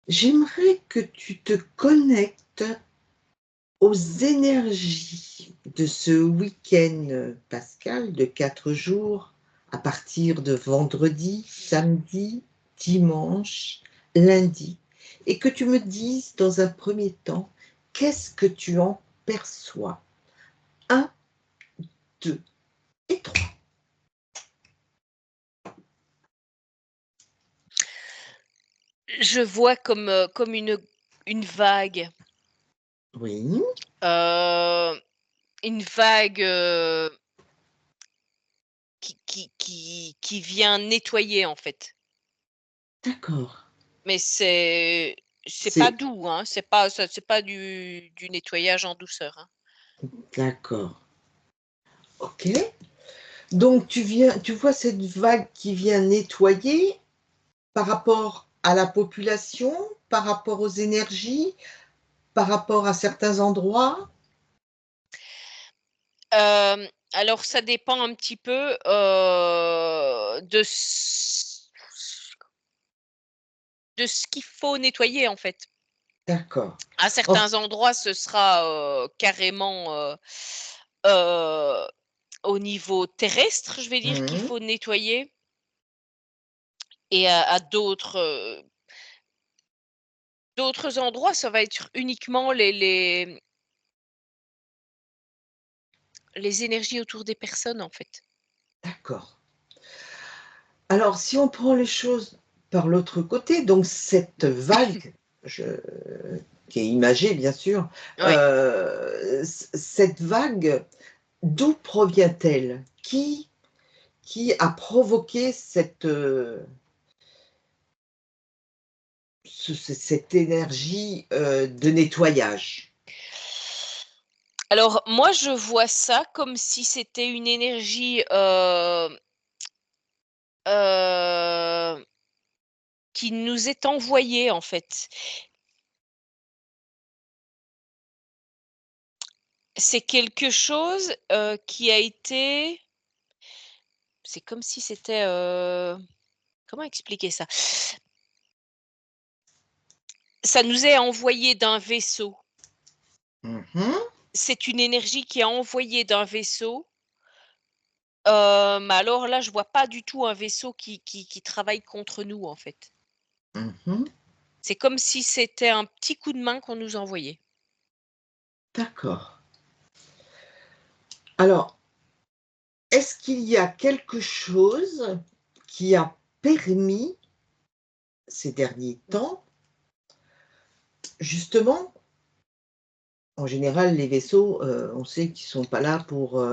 J'aimerais que tu te connectes aux énergies de ce week-end pascal de 4 jours, à partir de vendredi, samedi, dimanche, lundi, et que tu me dises dans un premier temps, qu'est-ce que tu en perçois? Un, 2 et 3. Je vois comme une vague. Oui, Heu, une vague, qui vient nettoyer, en fait. d'accord. Mais c'est pas C'est doux, hein, c'est pas du nettoyage en douceur, hein. d'accord. OK. Donc tu vois cette vague qui vient nettoyer par rapport à la population, par rapport aux énergies, par rapport à certains endroits? Alors ça dépend un petit peu, de ce qu'il faut nettoyer, en fait. D'accord. À En certains endroits, ce sera, carrément, heu, au niveau terrestre, je vais dire, qu'il mmh faut nettoyer et à d'autres endroits, ça va être uniquement les énergies autour des personnes, en fait. d'accord. Alors si on prend les choses par l'autre côté, donc cette vague, je qui est imagée bien sûr, Ouais. cette vague, d'où provient-elle? Qui a provoqué cette énergie, de nettoyage? Alors moi, je vois ça comme si c'était une énergie, heu, qui nous est envoyée, en fait. C'est quelque chose, qui a été c'est comme si c'était, comment expliquer ça? Ça nous est envoyé d'un vaisseau. Mmh. C'est une énergie qui est envoyée d'un vaisseau, mais alors là, je vois pas du tout un vaisseau qui travaille contre nous, en fait. Mmh. C'est comme si c'était un petit coup de main qu'on nous envoyait. D'accord. Alors, est-ce qu'il y a quelque chose qui a permis, ces derniers temps, justement, en général, les vaisseaux, on sait qu'ils sont pas là pour,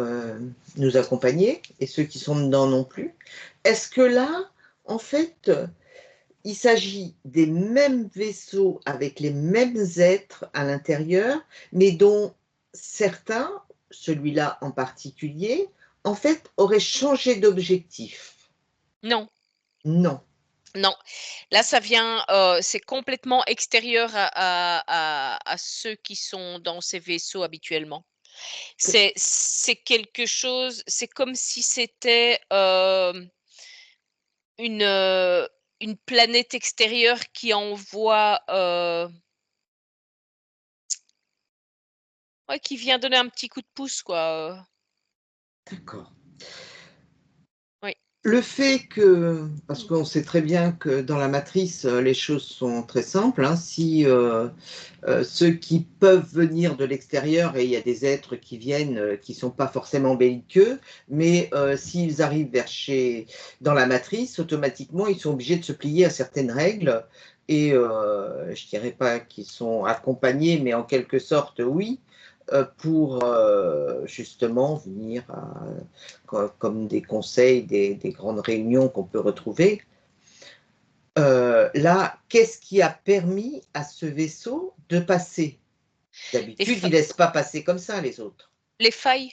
nous accompagner et ceux qui sont dedans non plus. Est-ce que là, en fait, il s'agit des mêmes vaisseaux avec les mêmes êtres à l'intérieur, mais dont certains, celui-là en particulier, en fait, auraient changé d'objectif? Non, Non. non. Là, ça vient, c'est complètement extérieur à ceux qui sont dans ces vaisseaux habituellement. C'est quelque chose c'est comme si c'était, une, heu, une planète extérieure qui envoie, ouais, qui vient donner un petit coup de pouce, quoi, D'accord. oui. Le fait que parce qu'on sait très bien que dans la matrice, les choses sont très simples, hein. Si, ceux qui peuvent venir de l'extérieur et il y a des êtres qui viennent, qui sont pas forcément belliqueux, mais, s'ils arrivent vers chez dans la matrice, automatiquement, ils sont obligés de se plier à certaines règles et je dirais pas qu'ils sont accompagnés, mais en quelque sorte, oui, pour, justement venir à comme des conseils, des grandes réunions qu'on peut retrouver. Là, qu'est-ce qui a permis à ce vaisseau de passer? Les D'habitude, fa ils laissent pas passer comme ça les autres. les failles,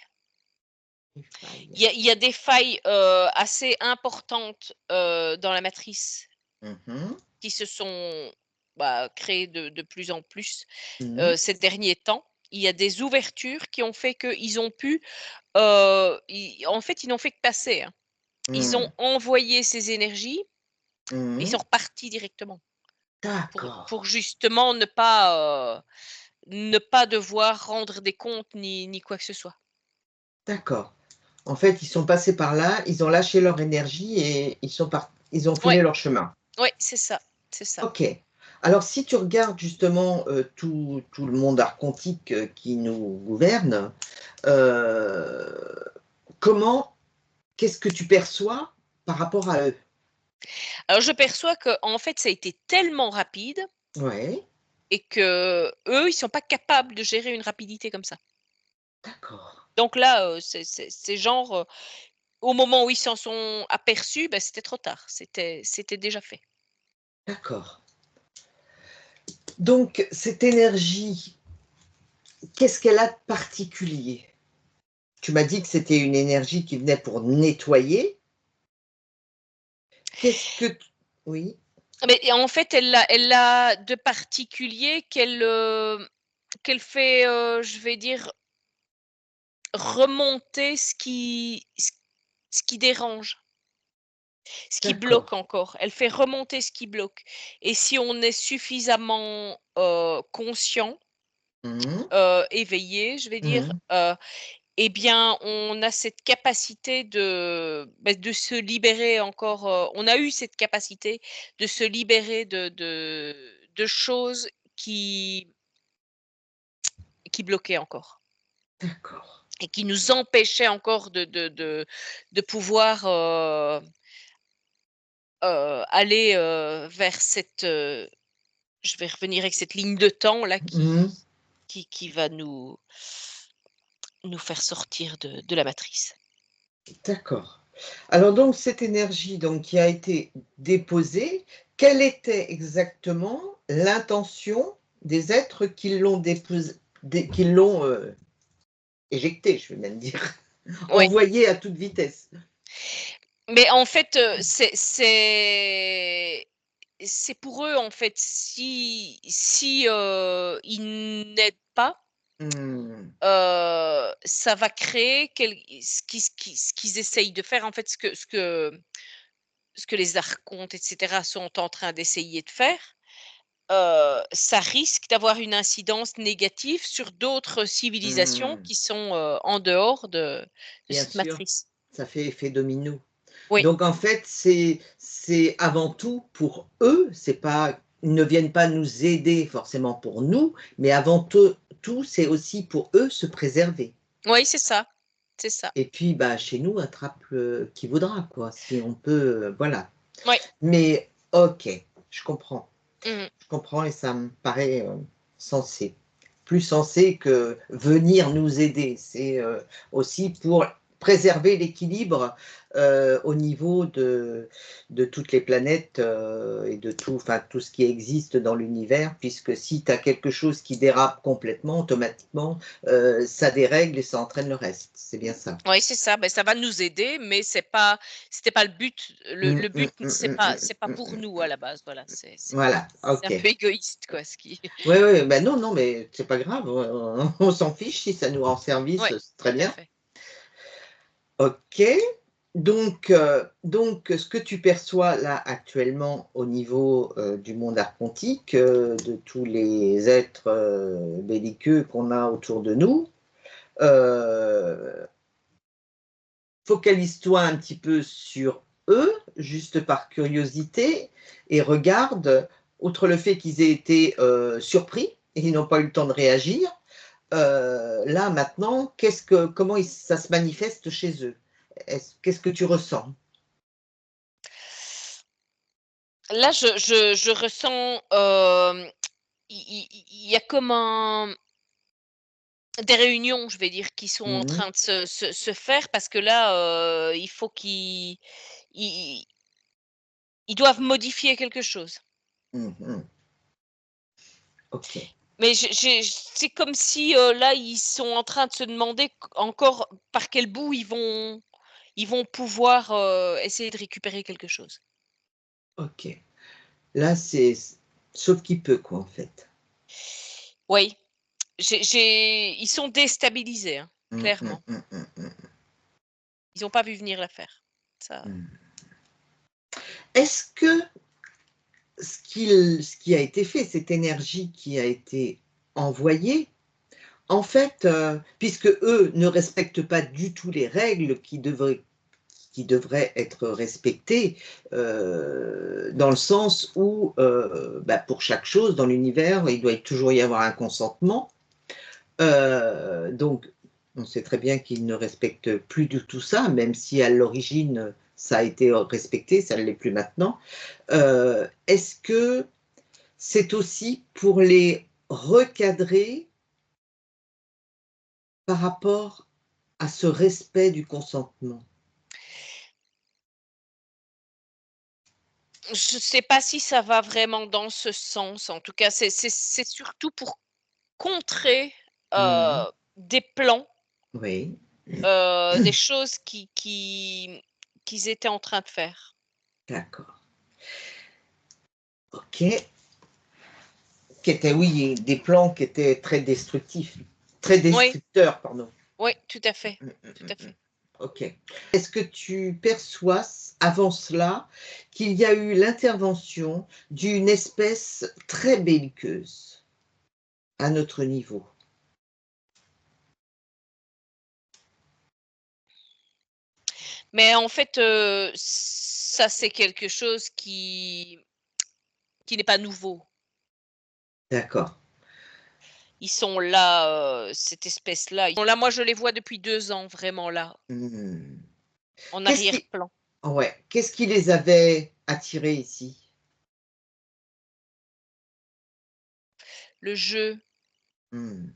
Les failles. il y a des failles, assez importantes, dans la matrice Mmh mh. qui se sont, bah, créées de plus en plus, Mmh. ces derniers temps. Il y a des ouvertures qui ont fait qu'ils ont pu, ils en fait, ils n'ont fait que passer, hein. Ils ont Mmh. envoyé ces énergies, mais ils Mmh. sont repartis directement. D'accord, pour justement ne pas devoir rendre des comptes ni quoi que ce soit. d'accord. En fait, ils sont passés par là, ils ont lâché leur énergie et ils ont Ouais, filé leur chemin. ouais, c'est ça, c'est ça. OK. Alors si tu regardes justement, tout le monde archontique, qui nous gouverne, heu, comment qu'est-ce que tu perçois par rapport à eux? Alors je perçois que en fait, ça a été tellement rapide Ouais, et que eux, ils sont pas capables de gérer une rapidité comme ça. d'accord, Donc là, c'est genre, au moment où ils s'en sont aperçus, bah, c'était trop tard. C'était déjà fait. d'accord. Donc cette énergie, qu'est-ce qu'elle a de particulier? Tu m'as dit que c'était une énergie qui venait pour nettoyer. Qu'est-ce que t Oui, Mais et en fait, elle a de particulier qu'elle fait, je vais dire, remonter ce qui dérange, ce qui d'accord. bloque encore. Elle fait remonter ce qui bloque et si on est suffisamment, conscient, Mmh. éveillé, je vais dire, Mmh. eh bien, on a cette capacité de se libérer encore, on a eu cette capacité de se libérer de choses qui bloquaient encore D'accord. et qui nous empêchaient encore de pouvoir, aller, vers je vais revenir avec cette ligne de temps là Mmh. qui va nous faire sortir de la matrice. D'accord. Alors donc cette énergie donc qui a été déposée, quelle était exactement l'intention des êtres qui l'ont déposée, qui l'ont, éjectée, je vais même dire, Oui. envoyée à toute vitesse? Mais en fait, c'est pour eux, en fait, ils n'aident pas, Mmh. ça va créer ce qu'ils essayent de faire, en fait, ce que les archontes et cetera sont en train d'essayer de faire, ça risque d'avoir une incidence négative sur d'autres civilisations Mmh. qui sont, en dehors de Bien cette sûr, matrice. ça fait effet domino. Oui, Donc en fait, c'est avant tout pour eux, c'est pas ils ne viennent pas nous aider forcément pour nous, mais avant tout, c'est aussi pour eux se préserver. oui, c'est ça, c'est ça. Et puis, bah, chez nous, attrape le qui voudra, quoi, si on peut, voilà. Oui. Mais OK, je comprends. Mmh. Je comprends et ça me paraît, sensé. Plus sensé que venir nous aider. C'est, aussi pour préserver l'équilibre, au niveau de toutes les planètes, et de tout enfin, tout ce qui existe dans l'univers, puisque si tu as quelque chose qui dérape complètement, automatiquement, ça dérègle et ça entraîne le reste. C'est bien ça? Oui, c'est ça, ben, ça va nous aider, mais c'était pas le but. Le but, c'est pas pour nous à la base, voilà, Voilà, c'est un OK. peu égoïste quoi, ce qui Ouais, ouais, bah, non, non, mais c'est pas grave, on s'en fiche si ça nous rend service, ouais, c'est très tout à bien. fait. OK, donc ce que tu perçois là actuellement au niveau, du monde archontique, de tous les êtres, belliqueux qu'on a autour de nous, heu, focalise-toi un petit peu sur eux, juste par curiosité et regarde, outre le fait qu'ils aient été, surpris et ils n'ont pas eu le temps de réagir. Là, maintenant, comment ça se manifeste chez eux? Qu'est-ce que tu ressens? Là, je ressens, il y a comme des réunions, je vais dire, qui sont en Mmh. train de se faire parce que là, il faut ils ils doivent modifier quelque chose. Mmh mh. OK. Mais c'est comme si, là, ils sont en train de se demander encore par quel bout ils vont pouvoir, essayer de récupérer quelque chose. OK. Là, c'est sauf qui peut quoi, en fait. Oui, ils sont déstabilisés, hein, Mmh, mmh, clairement. mmh, mmh, mmh, Ils ont pas vu venir l'affaire. Ça mmh. Est-ce que ce qui a été fait, cette énergie qui a été envoyée, en fait, puisque eux ne respectent pas du tout les règles qui devraient être respectées, dans le sens où, pour chaque chose dans l'univers, il doit toujours y avoir un consentement. Donc, on sait très bien qu'ils ne respectent plus du tout ça, même si à l'origine, ça a été respecté, ça ne l'est plus maintenant. Est-ce que c'est aussi pour les recadrer par rapport à ce respect du consentement? Je ne sais pas si ça va vraiment dans ce sens. En tout cas, c'est surtout pour contrer, Mmh. des plans, Oui, des choses qu'ils étaient en train de faire. d'accord. OK. Qui étaient, oui, des plans qui étaient très destructifs, très Oui, destructeurs, pardon. oui, tout à fait, Mmh, tout mmh, à mmh, mmh. fait. OK. Est-ce que tu perçois, avant cela, qu'il y a eu l'intervention d'une espèce très belliqueuse à notre niveau? Mais en fait, ça, c'est quelque chose qui n'est pas nouveau. D'accord. Ils sont là, cette espèce-là, ils sont là, moi je les vois depuis 2 ans vraiment là, Mmh. en Qu'est-ce qui arrière-plan. Ouais, qu'est-ce qui les avait attirés ici? Le jeu Mmh,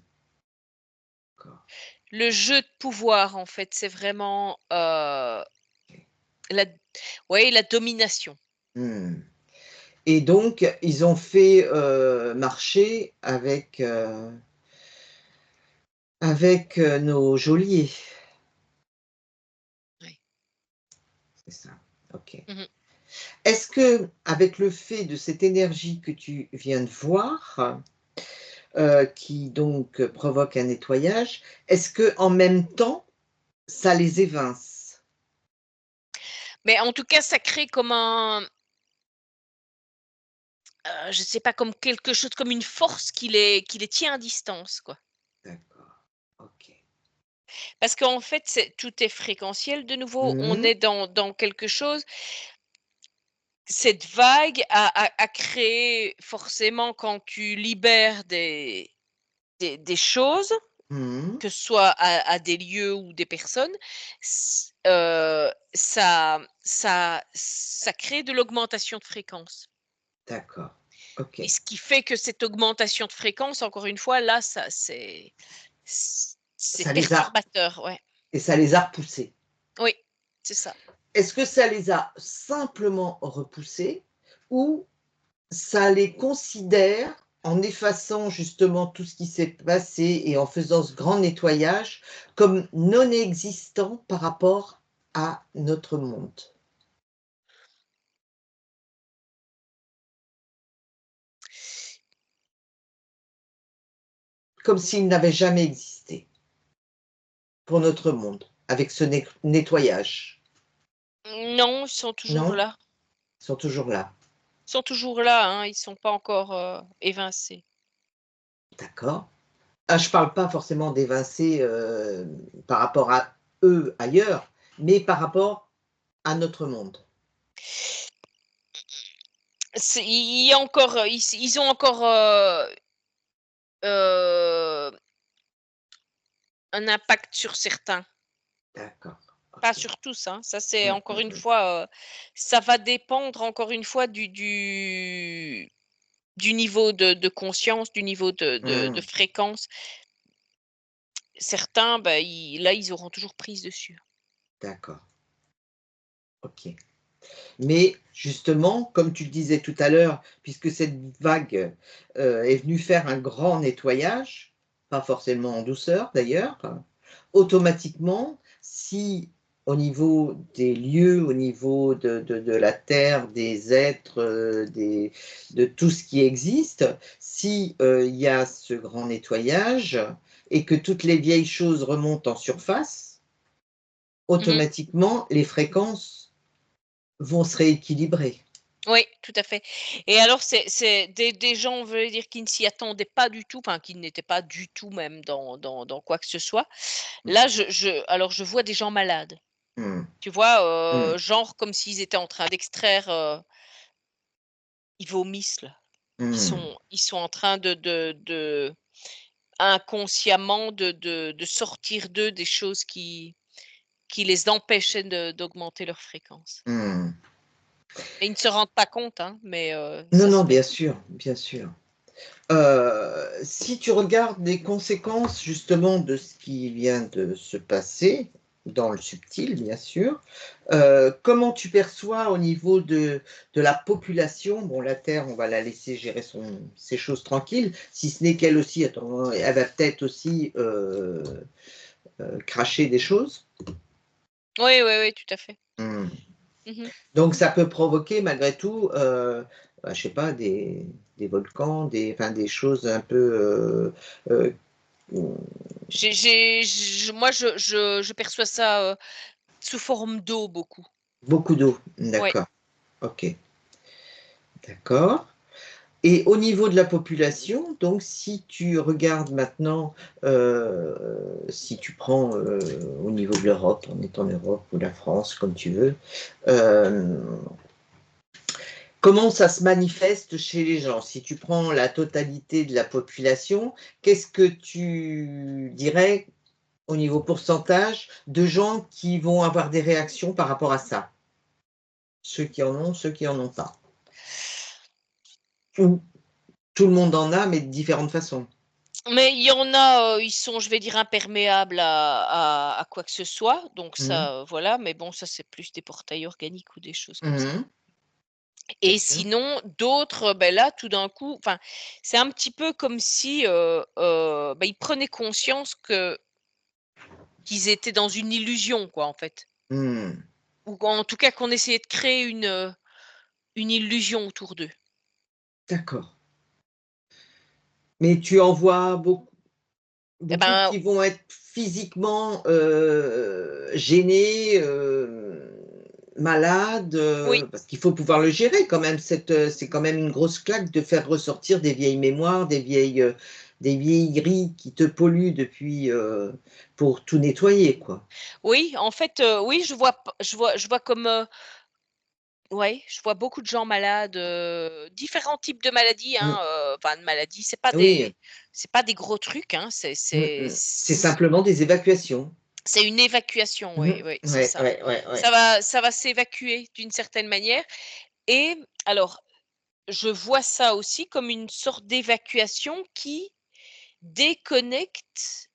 d'accord. le jeu de pouvoir en fait, c'est vraiment, OK. la ouais, la domination. Mmh. Et donc ils ont fait, marché avec, nos geôliers, Ouais. c'est ça? OK. Mmh. Est-ce que, avec le fait de cette énergie que tu viens de voir, qui donc provoque un nettoyage, est-ce que en même temps, ça les évince? Mais en tout cas, ça crée comme un, je sais pas, comme quelque chose, comme une force qui les tient à distance, quoi. D'accord, OK. Parce qu'en fait, tout est fréquentiel de nouveau, on Mmh. est dans quelque chose. Cette vague a créé forcément quand tu libères des choses, Mmh. que ce soit à des lieux ou des personnes, ça crée de l'augmentation de fréquence. D'accord, Et OK. ce qui fait que cette augmentation de fréquence, encore une fois, là, ça c'est Ça les a perturbateur, ouais. Et ça les a repoussés. Oui, c'est ça. Est-ce que ça les a simplement repoussés ou ça les considère, en effaçant justement tout ce qui s'est passé et en faisant ce grand nettoyage, comme non existants par rapport à notre monde? Comme s'ils n'avaient jamais existé pour notre monde, avec ce nettoyage, Non, ils sont toujours non? là. Ils sont toujours là. Ils sont toujours là, hein, ils sont pas encore, évincés. D'accord. Ah, je parle pas forcément d'évincer, par rapport à eux ailleurs, mais par rapport à notre monde. Il y a encore, ils ont encore, heu, un impact sur certains, D'accord, pas OK. sur tous, hein. Ça, c'est Mmh, encore mmh une mh. fois, ça va dépendre encore une fois du niveau de conscience, du niveau de Mmh. fréquence. Certains, bah, ils auront toujours prise dessus. D'accord, OK. Mais justement, comme tu le disais tout à l'heure, puisque cette vague, est venue faire un grand nettoyage, pas forcément en douceur d'ailleurs, automatiquement, si au niveau des lieux, au niveau de la terre, des êtres, de tout ce qui existe, si, il y a ce grand nettoyage et que toutes les vieilles choses remontent en surface, Mmh. automatiquement les fréquences vont se rééquilibrer. Oui, tout à fait. Et alors c'est des gens, on veut dire, qui ne s'y attendaient pas du tout, enfin qui n'étaient pas du tout même dans quoi que ce soit. Mmh. Là, je vois des gens malades, Mmh. tu vois? Mmh. Genre comme s'ils étaient en train d'extraire, ils vomissent là. Mmh. Ils sont en train de inconsciemment de sortir d'eux des choses qui les empêchaient d'augmenter leur fréquence. Mmh. Et ils ne se rendent pas compte, hein, mais Non, ça se non, fait. bien sûr, bien sûr. Si tu regardes les conséquences justement de ce qui vient de se passer, dans le subtil bien sûr, comment tu perçois au niveau de la population? Bon, la Terre, on va la laisser gérer ses choses tranquilles, si ce n'est qu'elle aussi, attends, elle va peut-être aussi, cracher des choses. Oui, oui, oui, tout à fait. Mmh. Mmh. Donc ça peut provoquer malgré tout, bah, je sais pas, des volcans, enfin des choses un peu, mmh, Moi, je perçois ça, sous forme d'eau beaucoup. beaucoup d'eau. Ouais. D'accord, OK, d'accord. Et au niveau de la population, donc si tu regardes maintenant, si tu prends, au niveau de l'Europe, on est en Europe ou la France comme tu veux, hem, comment ça se manifeste chez les gens? Si tu prends la totalité de la population, qu'est-ce que tu dirais au niveau pourcentage de gens qui vont avoir des réactions par rapport à ça? Ceux qui en ont, ceux qui en ont pas? Ou tout le monde en a, mais de différentes façons? Mais il y en a, ils sont, je vais dire, imperméables à quoi que ce soit, donc Mmh. ça, voilà, mais bon, ça, c'est plus des portails organiques ou des choses comme ça. Mmh. Bien Et sûr. sinon, d'autres, ben là, tout d'un coup, enfin, c'est un petit peu comme si, ils prenaient conscience qu'ils étaient dans une illusion, quoi, en fait. Mmh. Ou en tout cas qu'on essayait de créer une illusion autour d'eux. D'accord. Mais tu en vois Et beaucoup ben, qui vont être physiquement, gênés, malades, oui, parce qu'il faut pouvoir le gérer quand même c'est quand même une grosse claque de faire ressortir des vieilles mémoires, des vieilleries qui te polluent depuis, pour tout nettoyer, quoi. oui, en fait, oui, je vois comme, ouais, je vois beaucoup de gens malades, différents types de maladies, Mmh. hein, enfin de maladies, Oui, c'est pas des gros trucs, hein, c'est simplement des évacuations. c'est une évacuation, Mmh. oui, oui, c'est Ouais, ça. ouais, ouais, ouais. Ça va s'évacuer d'une certaine manière. Et alors, je vois ça aussi comme une sorte d'évacuation qui déconnecte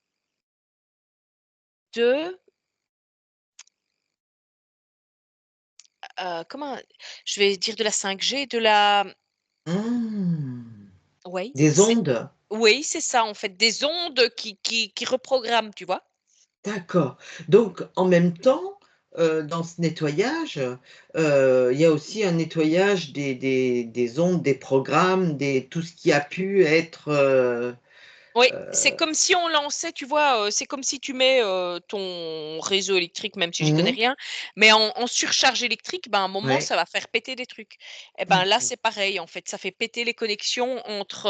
de, comment je vais dire, de la 5G, de la, Mmh. oui, Des ondes? c'est ça, en fait, des ondes qui reprogramment, tu vois? D'accord. Donc en même temps, dans ce nettoyage, il y a aussi un nettoyage des ondes, des programmes, tout ce qui a pu être, Oui, c'est heu comme si on lançait, tu vois, c'est comme si tu mets, ton réseau électrique, même si j'y connais mmh, rien, mais en surcharge électrique, ben, à un moment, ouais, ça va faire péter des trucs. Et ben, là, d'accord, c'est pareil, en fait, ça fait péter les connexions entre,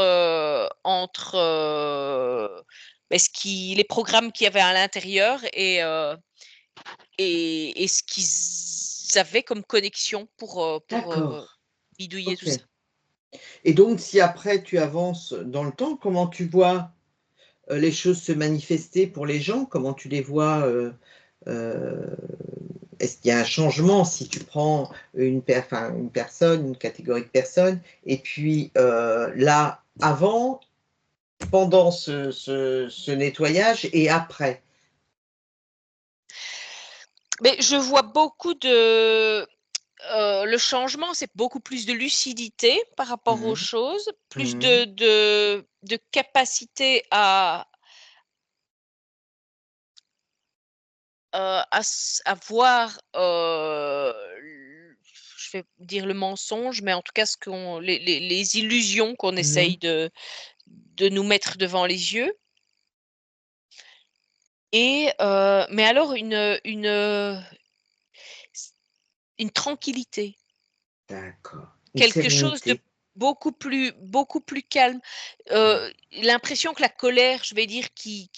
ce qui les programmes qu'il y avait à l'intérieur et ce qu'ils avaient comme connexion pour, d'accord, bidouiller tout OK. ça. Et donc si après tu avances dans le temps, comment tu vois, les choses se manifester pour les gens? Comment tu les vois, heu est-ce qu'il y a un changement si tu prends enfin, une personne, une catégorie de personnes et puis, là, avant, pendant ce nettoyage et après? Mais je vois beaucoup de le changement, c'est beaucoup plus de lucidité par rapport aux Mmh. choses, plus Mmh. de capacité à voir, l je vais dire le mensonge, mais en tout cas ce qu'on les illusions qu'on Mmh. essaye de nous mettre devant les yeux. Et mais alors s une tranquillité. D'accord. Une quelque chose de sérénité. beaucoup plus calme. Mmh. L'impression que la colère, je vais dire, qui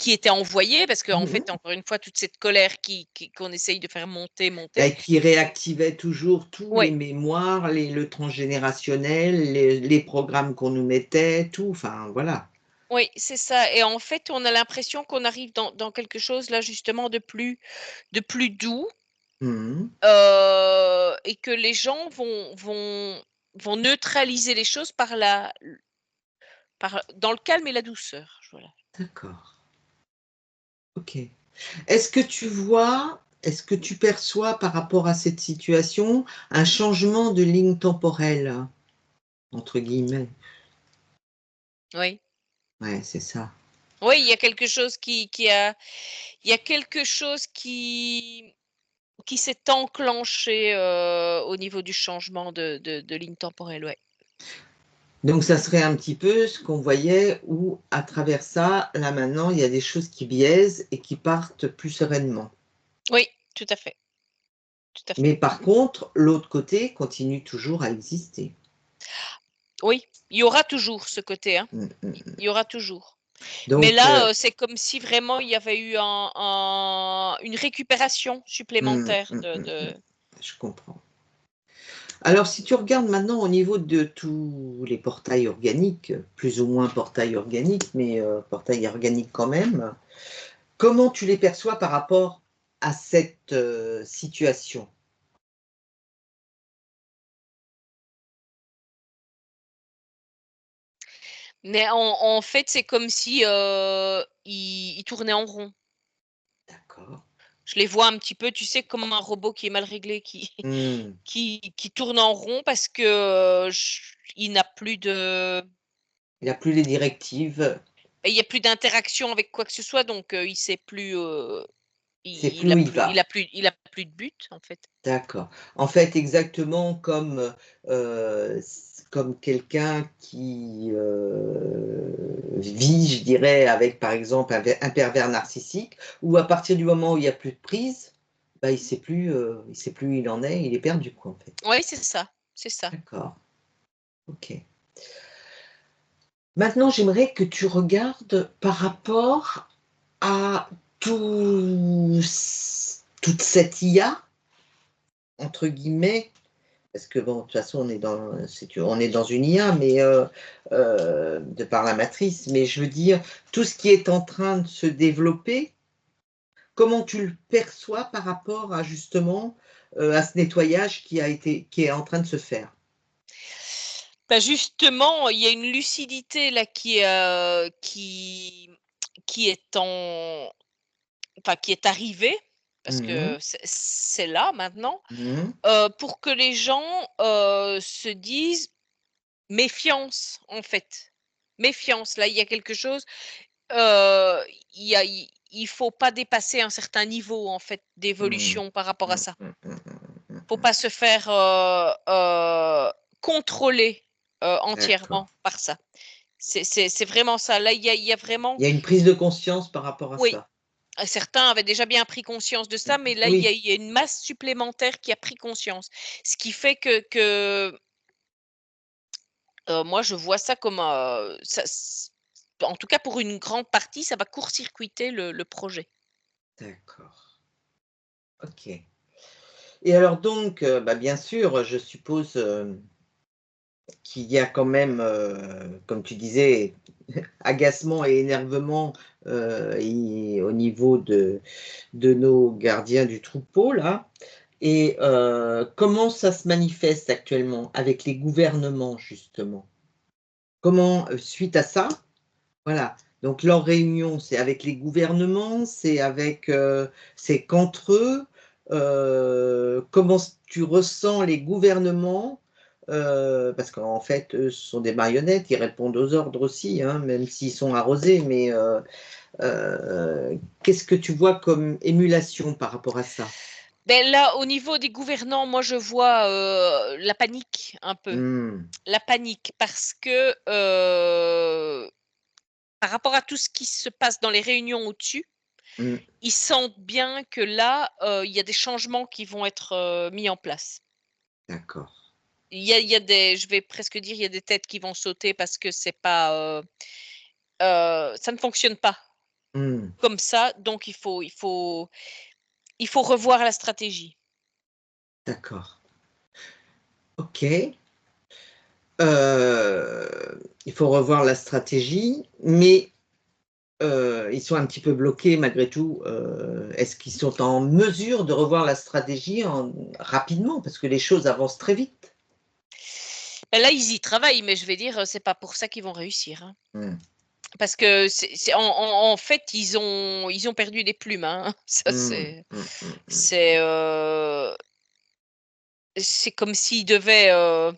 était envoyée, parce qu'en Mmh. fait, encore une fois, toute cette colère qu'on essaye de faire monter, monter. Et qui réactivait toujours tous Oui, les mémoires, le transgénérationnel, les programmes qu'on nous mettait, tout, enfin voilà. oui, c'est ça. Et en fait, on a l'impression qu'on arrive dans quelque chose là justement de plus doux, Mmh. et que les gens vont neutraliser les choses dans le calme et la douceur. Voilà. D'accord, OK. Est-ce que tu perçois par rapport à cette situation, un changement de ligne temporelle? Entre guillemets. Oui. Ouais, c'est ça. Oui, il y a quelque chose qui s'est enclenché, au niveau du changement de ligne temporelle, ouais. Donc ça serait un petit peu ce qu'on voyait où à travers ça, là maintenant, il y a des choses qui biaisent et qui partent plus sereinement. Oui, tout à fait, tout à fait. Mais par contre, l'autre côté continue toujours à exister. Oui, il y aura toujours ce côté, hein. Mmh, mmh, Il mmh. y aura toujours. Mais Donc là, c'est comme si vraiment il y avait eu une récupération mmh, supplémentaire mmh, de mmh, mmh, de je comprends. Alors si tu regardes maintenant au niveau de tous les portails organiques, plus ou moins portails organiques, mais portails organiques quand même, comment tu les perçois par rapport à cette, situation? mais en fait, c'est comme si, ils tournaient en rond. D'accord. Je les vois un petit peu, tu sais, comme un robot qui est mal réglé, qui Mmh. qui tourne en rond parce que, il n'a plus de Il y a plus les directives, il y a plus d'interaction avec quoi que ce soit, donc il sait plus, c'est il plus où a il plus va. il a plus de but, en fait. D'accord. En fait, exactement comme, comme quelqu'un qui, vit, je dirais, avec, par exemple, un pervers narcissique, où à partir du moment où il y a plus de prise, bah, il sait plus où il en est, il est perdu, quoi, en fait. Oui, c'est ça, c'est ça. D'accord, OK. Maintenant, j'aimerais que tu regardes par rapport à toute cette IA, entre guillemets. Parce que bon, de toute façon, on est dans une IA, mais de par la matrice, mais je veux dire, tout ce qui est en train de se développer, comment tu le perçois par rapport à justement, à ce nettoyage qui est en train de se faire? Bah, justement, il y a une lucidité là qui est qui est arrivée, parce Mmh mh. que c'est là maintenant, Mmh. pour que les gens, se disent: «Méfiance», en fait. Méfiance, là, il y a quelque chose, heu, il faut pas dépasser un certain niveau, en fait, Mmh. d'évolution par rapport à Mmh, ça. mmh, mmh, mmh, mmh, Faut mmh. pas se faire, contrôler, D'accord. entièrement par ça. C'est vraiment ça. Là, il y a vraiment Il y a une prise de conscience par rapport à oui, ça. certains avaient déjà bien pris conscience de ça, mais là, il y a Oui. il y a une masse supplémentaire qui a pris conscience. Ce qui fait que, moi, je vois ça comme, ça en tout cas pour une grande partie, ça va court-circuiter le projet. D'accord. OK. Et alors donc, bah, bien sûr, je suppose, qu'il y a quand même, comme tu disais, agacement et énervement, et au niveau de nos gardiens du troupeau là et comment ça se manifeste actuellement avec les gouvernements justement? Comment, suite à ça voilà, donc leur réunion, c'est avec les gouvernements, c'est qu'entre eux? Comment tu ressens les gouvernements? Parce qu'en fait, eux, ce sont des marionnettes, ils répondent aux ordres aussi, hein, même s'ils sont arrosés, mais qu'est-ce que tu vois comme émulation par rapport à ça? Ben là, au niveau des gouvernants, moi, je vois, la panique un peu. Mmh. La panique parce que, par rapport à tout ce qui se passe dans les réunions au-dessus, Mm. ils sentent bien que là, il y a des changements qui vont être mis en place. D'accord. Il y a des, je vais presque dire, il y a des têtes qui vont sauter parce que c'est pas, ça ne fonctionne pas Mm. comme ça, donc il faut revoir la stratégie. D'accord. Ok. Il faut revoir la stratégie, mais ils sont un petit peu bloqués malgré tout. Est-ce qu'ils sont en mesure de revoir la stratégie rapidement? Parce que les choses avancent très vite. Bah, là, ils y travaillent, mais je vais dire, c'est pas pour ça qu'ils vont réussir, hein. Mm. Parce que c'est en fait, ils ont perdu des plumes, hein. Ça, Mm. Mm. Mm. c'est, heu, c'est comme s'ils devaient, heu,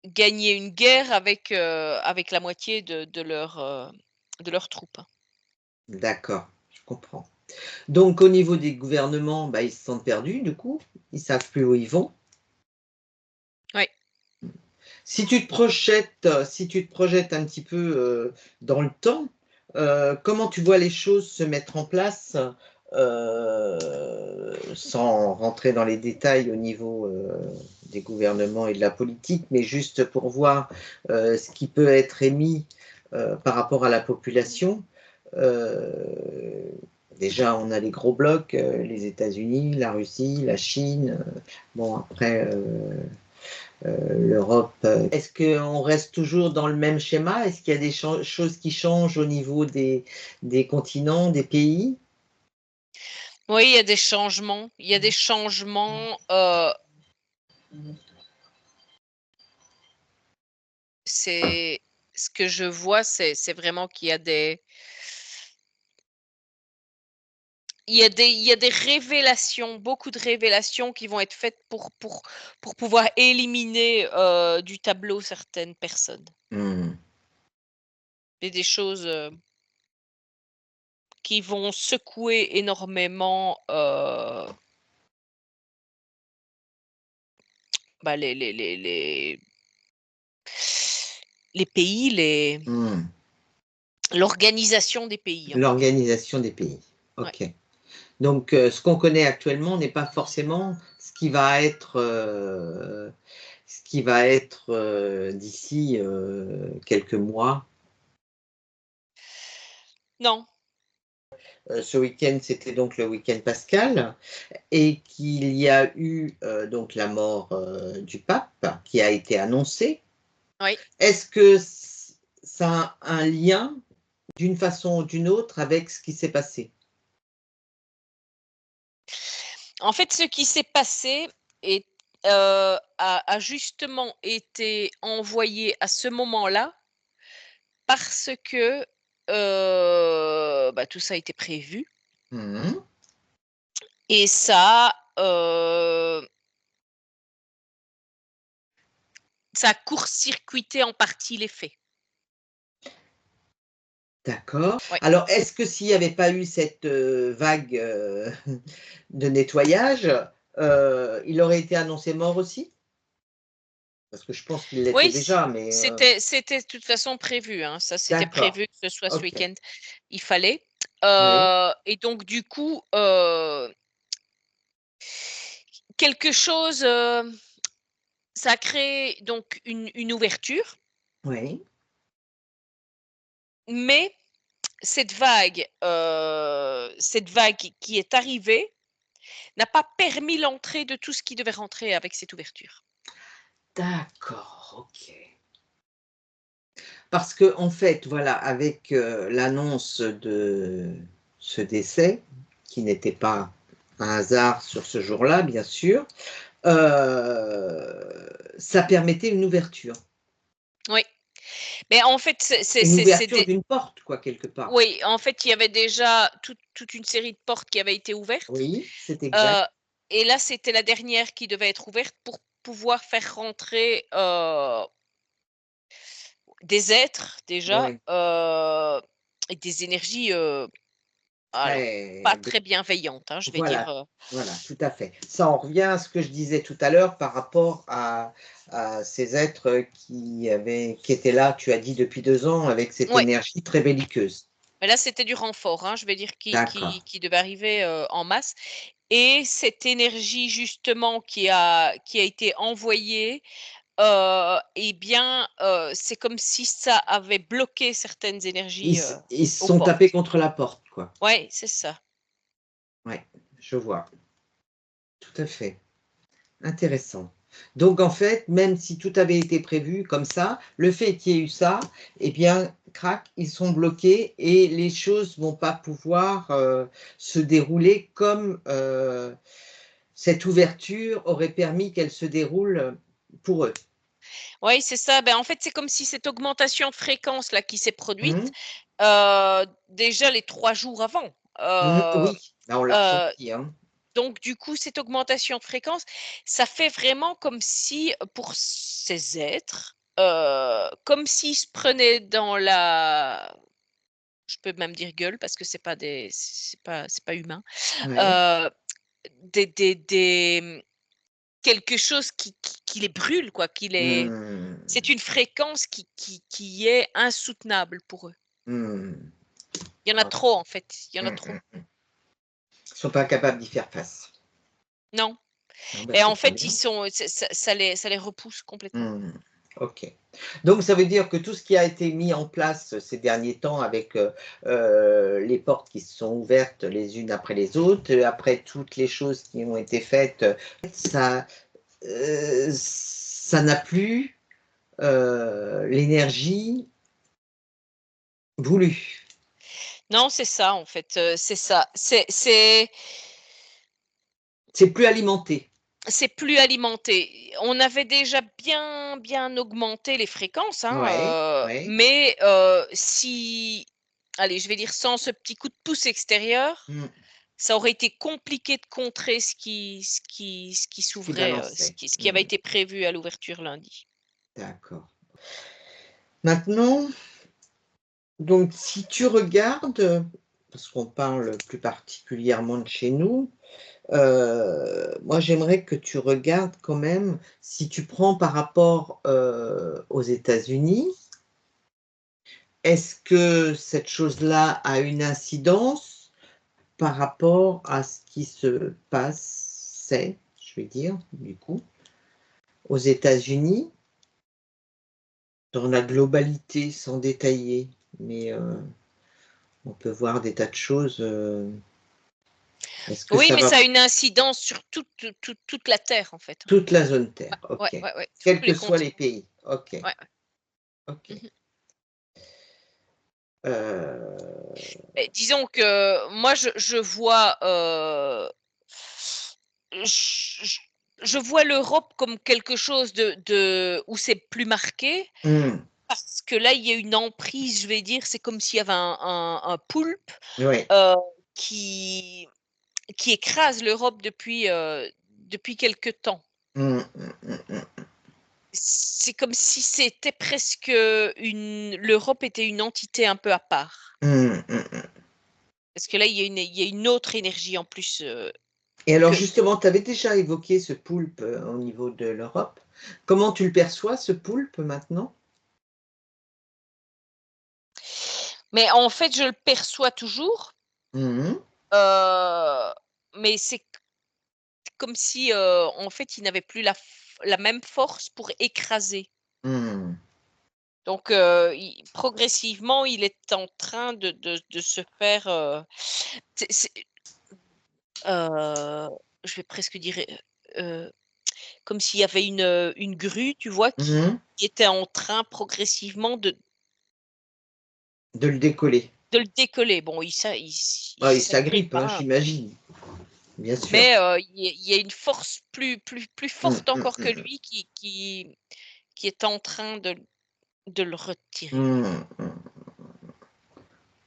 gagner une guerre avec la moitié de leurs troupes, hein. D'accord, je comprends. Donc au niveau des gouvernements, bah, ils se sentent perdus du coup, ils savent plus où ils vont. Ouais. Si tu te projettes un petit peu, dans le temps, comment tu vois les choses se mettre en place, sans rentrer dans les détails au niveau, des gouvernements et de la politique, mais juste pour voir, ce qui peut être émis, par rapport à la population? Heu, Déjà, on a les gros blocs, les États-Unis, la Russie, la Chine, bon après, l'Europe. Est-ce qu'on reste toujours dans le même schéma? Est-ce qu'il y a des choses qui changent au niveau des continents, des pays? Oui, il y a des changements. Il y a des changements, c'est ce que je vois, c'est vraiment qu'il y a il y a des révélations, beaucoup de révélations qui vont être faites pour pouvoir éliminer, du tableau certaines personnes. Mmh. Et des choses, qui vont secouer énormément, bah, les pays, Mmh. l'organisation des pays, en fait. L'organisation des pays. Ouais. OK. Donc, ce qu'on connaît actuellement n'est pas forcément ce qui va être, d'ici, quelques mois. Non. Ce week-end, c'était donc le week-end pascal et qu'il y a eu, donc la mort, du pape qui a été annoncée. Oui. Est-ce que ça a un lien, d'une façon ou d'une autre, avec ce qui s'est passé? En fait, ce qui s'est passé est, a justement été envoyé à ce moment-là parce que, bah, tout ça a été prévu Mmh. et ça a court-circuité en partie les faits. D'accord. Ouais. Alors, est-ce que s'il n'y avait pas eu cette, vague, de nettoyage, il aurait été annoncé mort aussi? Parce que je pense qu'il l'était Oui, déjà, mais, c'était de toute façon prévu, hein. Ça, c'était d'accord. prévu que ce soit ce OK. week-end. Il fallait, Oui. et donc du coup, quelque chose, ça a créé donc une ouverture, Oui. mais cette vague qui est arrivée n'a pas permis l'entrée de tout ce qui devait rentrer avec cette ouverture. D'accord, OK. Parce qu'en fait, voilà, avec, l'annonce de ce décès, qui n'était pas un hasard sur ce jour-là, bien sûr, ça permettait une ouverture. Oui, mais en fait, Une c'est ouverture des d'une porte, quoi, quelque part. oui, en fait, il y avait déjà toute une série de portes qui avaient été ouvertes, Oui, c'est exact. heu et là, c'était la dernière qui devait être ouverte pour pouvoir faire rentrer, des êtres déjà, Oui, et des énergies, alors pas très bé très bienveillantes, hein, je vais dire, voilà, voilà, tout à fait. Ça en revient à ce que je disais tout à l'heure par rapport à ces êtres qui étaient là, tu as dit depuis 2 ans, avec cette ouais, énergie très belliqueuse. Mais là, c'était du renfort, hein, je vais dire, D'accord. qui devait arriver en masse. Et cette énergie, justement, qui a été envoyée, eh bien, c'est comme si ça avait bloqué certaines énergies Ils se aux sont tapés portes. contre la porte, quoi. Ouais, c'est ça. Ouais, je vois. Tout à fait. Intéressant. Donc en fait, même si tout avait été prévu comme ça, le fait qu'il y ait eu ça, eh bien, crac, ils sont bloqués et les choses vont pas pouvoir, se dérouler comme, cette ouverture aurait permis qu'elle se déroule, pour eux. Oui, c'est ça. Ben, en fait, c'est comme si cette augmentation de fréquence là qui s'est produite, Mmh. déjà les 3 jours avant. Oui, là, on l'a Heu, ressenti, hein. donc du coup, cette augmentation de fréquence, ça fait vraiment comme si, pour ces êtres, comme s'ils se prenaient dans la, je peux même dire gueule parce que c'est pas humain, Ouais. heu, des quelque chose qui les brûle quoi, c'est Mmh. une fréquence qui est insoutenable pour eux. Mmh. Il y en a Ah. trop en fait, il y en a Mmh trop. mh. Ils sont pas capables d'y faire face. Non, Ah bah, et en c'est très fait, ils bien. sont ça les repousse complètement. Mmh. OK. Donc ça veut dire que tout ce qui a été mis en place ces derniers temps avec, les portes qui se sont ouvertes les unes après les autres, après toutes les choses qui ont été faites, ça, ça n'a plus, l'énergie voulue. Non, c'est ça en fait, c'est ça. C'est plus alimenté. C'est plus alimenté. On avait déjà bien augmenté les fréquences, hein, Ouais, ouais. mais si, allez, je vais dire sans ce petit coup de pouce extérieur, Mmh. ça aurait été compliqué de contrer ce qui Ce qui s'ouvrait, balançait. ce qui avait Mmh. été prévu à l'ouverture lundi. D'accord. Maintenant, donc si tu regardes, parce qu'on parle plus particulièrement de chez nous, moi j'aimerais que tu regardes quand même, si tu prends par rapport, aux États-Unis, est-ce que cette chose-là a une incidence par rapport à ce qui se passait, je vais dire, du coup, aux États-Unis? Dans la globalité, sans détailler, mais on peut voir des tas de choses, est-ce que Oui, ça mais va ça a une incidence sur toute la terre, en fait. toute la zone Terre, Ouais, OK. ouais, ouais, sur Quels tous que les soient les continents. pays, OK, Ouais, OK. mmh. Heu, Et disons que moi, je vois, j je vois l'Europe comme quelque chose de où c'est plus marqué, mmh, parce que là, il y a une emprise, je vais dire, c'est comme s'il y avait un poulpe, ouais, heu, qui qui écrase l'Europe depuis quelque temps. mmh. C'est comme si c'était presque, l'Europe était une entité un peu à part. Mmh. Parce que là, il y a une autre énergie en plus, Et alors que justement, tu avais déjà évoqué ce poulpe, au niveau de l'Europe. Comment tu le perçois, ce poulpe, maintenant? mais en fait, je le perçois toujours, Mmh. heu, mais c'est comme si, en fait, il n'avait plus la même force pour écraser. Mmh. Donc, il progressivement, il est en train de se faire, c'est, je vais presque dire, comme s'il y avait une grue, tu vois, Mmh. qui était en train progressivement De le décoller. de le décoller. Bon, il Ah, il s'agrippe, s'agrippe, hein, hein, j'imagine, bien sûr. mais il y a une force plus forte encore que Mmh. lui qui est en train de le retirer. Mmh.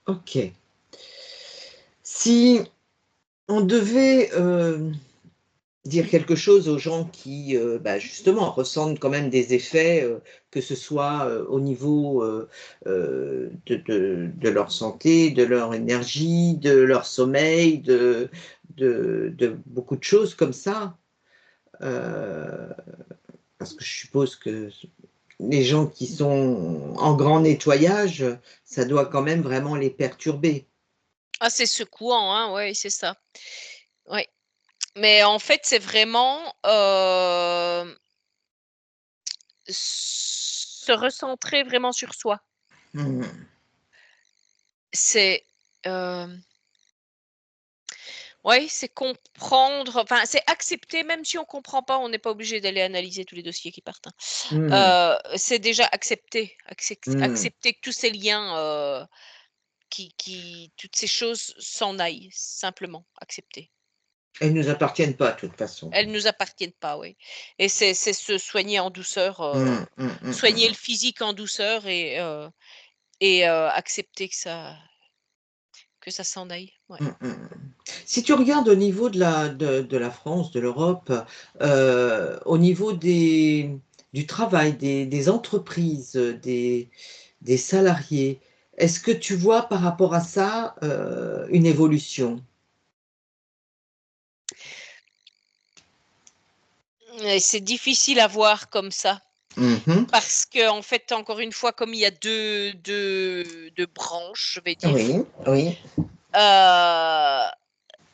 OK. Si on devait, dire quelque chose aux gens qui, bah, justement ressentent quand même des effets, que ce soit, au niveau, de leur santé, de leur énergie, de leur sommeil, de beaucoup de choses comme ça, heu, parce que je suppose que les gens qui sont en grand nettoyage, ça doit quand même vraiment les perturber. Ah, c'est secouant, hein, ouais, c'est ça. Ouais. Mais en fait, c'est vraiment, se recentrer vraiment sur soi. Mmh. C'est, hem, ouais, c'est comprendre, enfin, c'est accepter, même si on comprend pas, on n'est pas obligé d'aller analyser tous les dossiers qui partent, hein. Mmh. C'est déjà Mmh. accepter que tous ces liens, qui toutes ces choses s'en aillent, simplement accepter. Elles nous appartiennent pas de toute façon. Elles nous appartiennent pas, oui, et c'est se soigner en douceur, Mmh, mmh, mmh, mmh, soigner le mmh. physique en douceur et accepter que ça s'en aille, ouais. Mmh, mmh, mmh. Si tu regardes au niveau de la France, de l'Europe, au niveau du travail, des entreprises, des salariés, est-ce que tu vois par rapport à ça, une évolution? Et c'est difficile à voir comme ça Mmh mh. parce que en fait, encore une fois, comme il y a deux branches, je vais dire, Oui, oui. heu,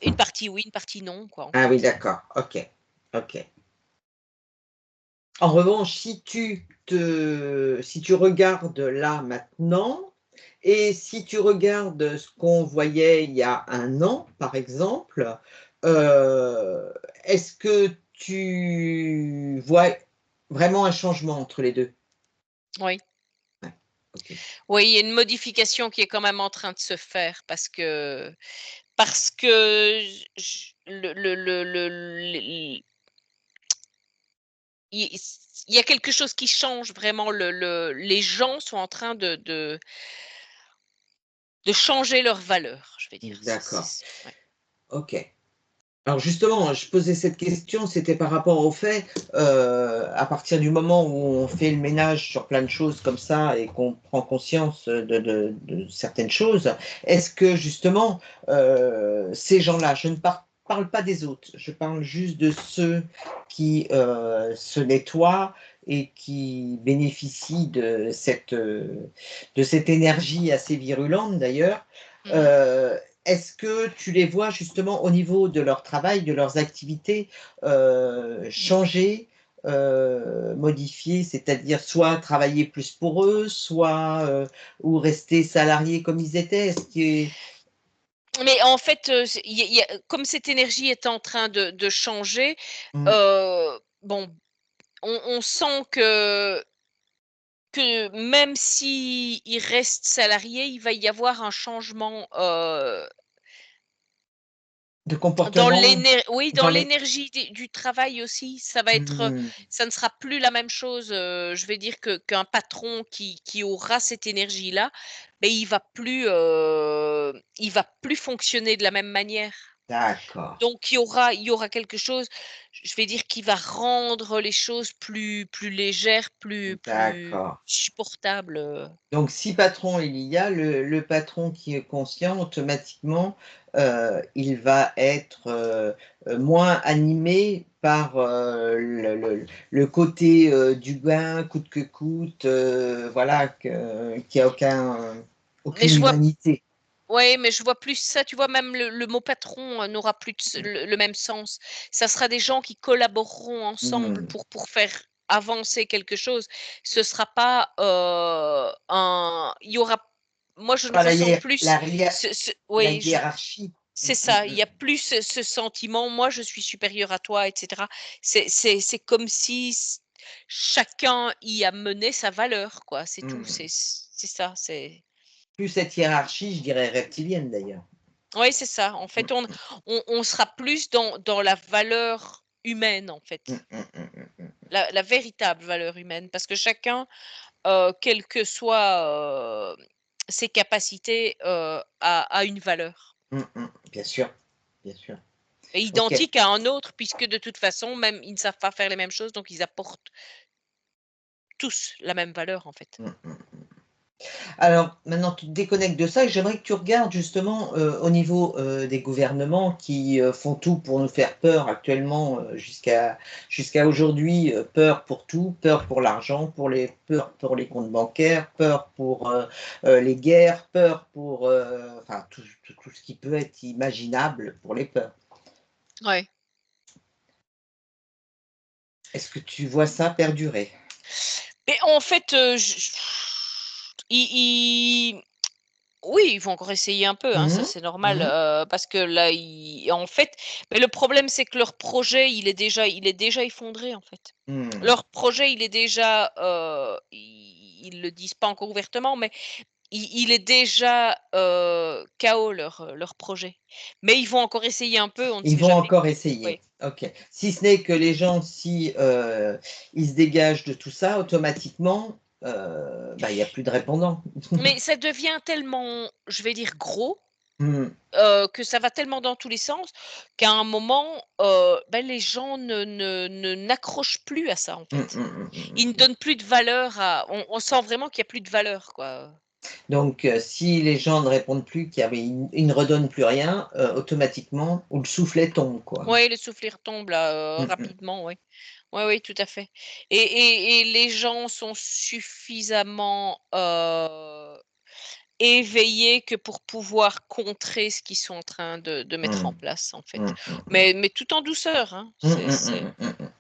une partie oui, une partie non, quoi, en Ah oui, fait. d'accord. OK, OK. En revanche, si tu regardes là maintenant et si tu regardes ce qu'on voyait il y a un an, par exemple, heu, est-ce que tu vois vraiment un changement entre les 2? Oui. Ouais, OK. Oui, il y a une modification qui est quand même en train de se faire parce que j le il y a quelque chose qui change vraiment, les gens sont en train de changer leurs valeurs, je vais dire. D'accord. Ouais. OK. Alors justement, je posais cette question, c'était par rapport au fait, à partir du moment où on fait le ménage sur plein de choses comme ça et qu'on prend conscience de certaines choses, est-ce que justement, ces gens-là, je ne parle pas des autres, je parle juste de ceux qui, se nettoient et qui bénéficient de cette énergie assez virulente d'ailleurs, Mmh. heu est-ce que tu les vois justement au niveau de leur travail, de leurs activités, changer, modifier, c'est-à-dire soit travailler plus pour eux, soit, ou rester salariés comme ils étaient? Est-ce que Mais en fait, c'est il y a comme cette énergie est en train de changer, mmh, bon, on sent que même s'ils restent salariés, il va y avoir un changement, de dans comportement dans dans les l'énergie du travail aussi. Ça va être, mmh, ça ne sera plus la même chose, je vais dire qu'un patron qui aura cette énergie-là, mais il va plus fonctionner de la même manière. d'accord, Donc il y aura quelque chose, je vais dire, qui va rendre les choses plus légères, plus d'accord. supportables, Donc si patron il y a, le patron qui est conscient automatiquement, il va être, moins animé par, le côté, du gain coûte que coûte, voilà qu'il y a mais aucune je vois humanité. ouais, mais je vois plus ça, tu vois? Même le mot patron, n'aura plus de le même sens. Ça sera des gens qui collaboreront ensemble Mmh. pour faire avancer quelque chose. Ce sera pas, un il y aura moi je ne Pas ressens plus la oui, hiérarchie. c'est ça, il y a plus ce sentiment: «Moi, je suis supérieur à toi» et cetera. C'est comme si chacun y a mené sa valeur, quoi, c'est tout. Mmh. C'est ça, c'est Plus cette hiérarchie, je dirais reptilienne d'ailleurs. oui, c'est ça. En fait, Mmh. on sera plus dans la valeur humaine, en Mmh, fait, mmh, mmh, mmh, mmh. la véritable valeur humaine, parce que chacun, quelles que soient, ses capacités, a une valeur. Mmh mh. Bien sûr, bien sûr. Et OK. identique à un autre, puisque de toute façon, même ils ne savent pas faire les mêmes choses, donc ils apportent tous la même valeur, en fait. Mmh mh. Alors maintenant, tu te déconnectes de ça et j'aimerais que tu regardes justement au niveau des gouvernements qui font tout pour nous faire peur actuellement jusqu'à aujourd'hui, peur pour tout, peur pour l'argent, peur pour les comptes bancaires, peur pour les guerres, peur pour enfin tout ce qui peut être imaginable pour les peurs. Ouais. Est-ce que tu vois ça perdurer? Mais en fait, j ils oui, ils vont encore essayer un peu, hein, ça Mmh. c'est normal, Mmh. parce que là, ils en fait mais le problème, c'est que leur projet, il est déjà effondré, en fait. Mmh. Leur projet, il est déjà, ils le disent pas encore ouvertement, mais il est déjà, KO leur projet. Mais ils vont encore essayer un peu, on ne Ils sait vont jamais. encore essayer. Oui. OK. Si ce n'est que les gens, si, ils se dégagent de tout ça, automatiquement, bah, il y a plus de répondants. Mais ça devient tellement, je vais dire gros, Mmh. que ça va tellement dans tous les sens qu'à un moment, les gens n'accrochent plus à ça, en Mmh, fait. mmh, mmh, mmh, Ils ne mmh. donnent plus de valeur à on sent vraiment qu'il y a plus de valeur, quoi. Donc si les gens ne répondent plus, ils ne redonnent plus rien, automatiquement, ou le soufflet tombe, quoi. Ouais, le soufflet retombe là, Mmh mh. rapidement, ouais. Ouais, oui, tout à fait et les gens sont suffisamment, éveillés que pour pouvoir contrer ce qu'ils sont en train de mettre en Mmh. place, en fait. Mmh, mmh, mmh. Mais tout en douceur, hein. Mmh, C'est mmh, mmh, c'est mmh, mmh, mmh.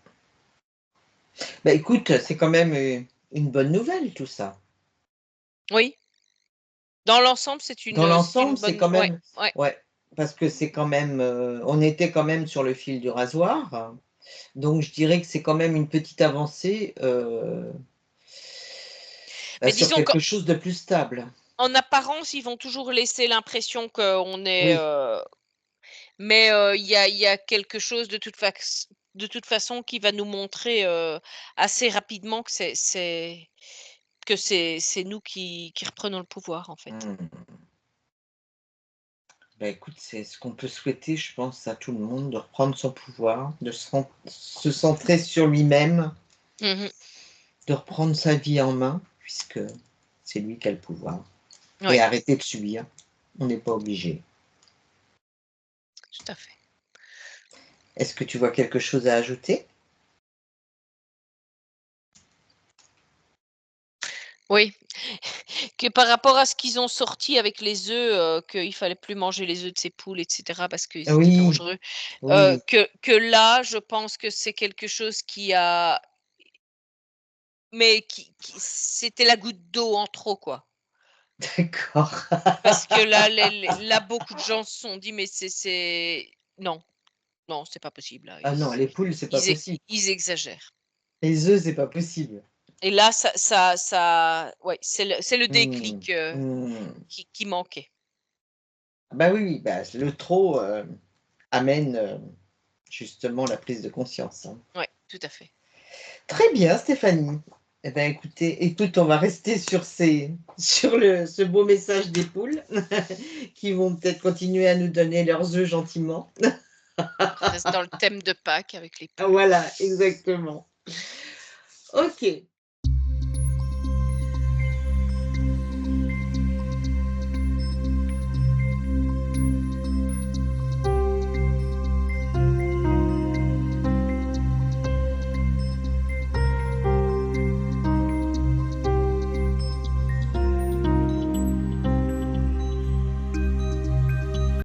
Bah, écoute, c'est quand même, une bonne nouvelle tout ça. oui, dans l'ensemble, Dans c'est l'ensemble, une c'est bonne quand ouais, même ouais. ouais, parce que c'est quand même, on était quand même sur le fil du rasoir, donc je dirais que c'est quand même une petite avancée, bah, Mais sur disons quelque chose de plus stable. qu'en apparence, ils vont toujours laisser l'impression qu'on est, Oui, mais il y a quelque chose de toute façon qui va nous montrer, assez rapidement que c'est nous qui reprenons le pouvoir, en fait. mmh. Bah, écoute, c'est ce qu'on peut souhaiter, je pense, à tout le monde, de reprendre son pouvoir, de se centrer sur lui-même, Mmh. de reprendre sa vie en main, puisque c'est lui qui a le pouvoir et Ouais, arrêter de subir. On n'est pas obligé. tout à fait. Est-ce que tu vois quelque chose à ajouter? Oui, que par rapport à ce qu'ils ont sorti avec les œufs, qu'il fallait plus manger les œufs de ces poules et cetera parce qu'ils étaient Oui, dangereux, oui, que là, je pense que c'est quelque chose qui a mais qui c'était la goutte d'eau en trop, quoi. d'accord. Parce que là, beaucoup de gens se sont dit: «Mais non, non, c'est pas possible là». Ah non, les poules, c'est pas possible. Ils exagèrent Les œufs, c'est pas possible. et là, ça ouais, c'est le Mmh. déclic, Mmh. qui manquait. Bah, oui, oui, bah, le trop, amène, justement la prise de conscience, hein. Ouais, tout à fait. Très bien Stéphanie. Eh ben, écoute, on va rester sur ce beau message des poules qui vont peut-être continuer à nous donner leurs œufs gentiment. On reste dans le thème de Pâques avec les poules. Voilà, exactement. OK.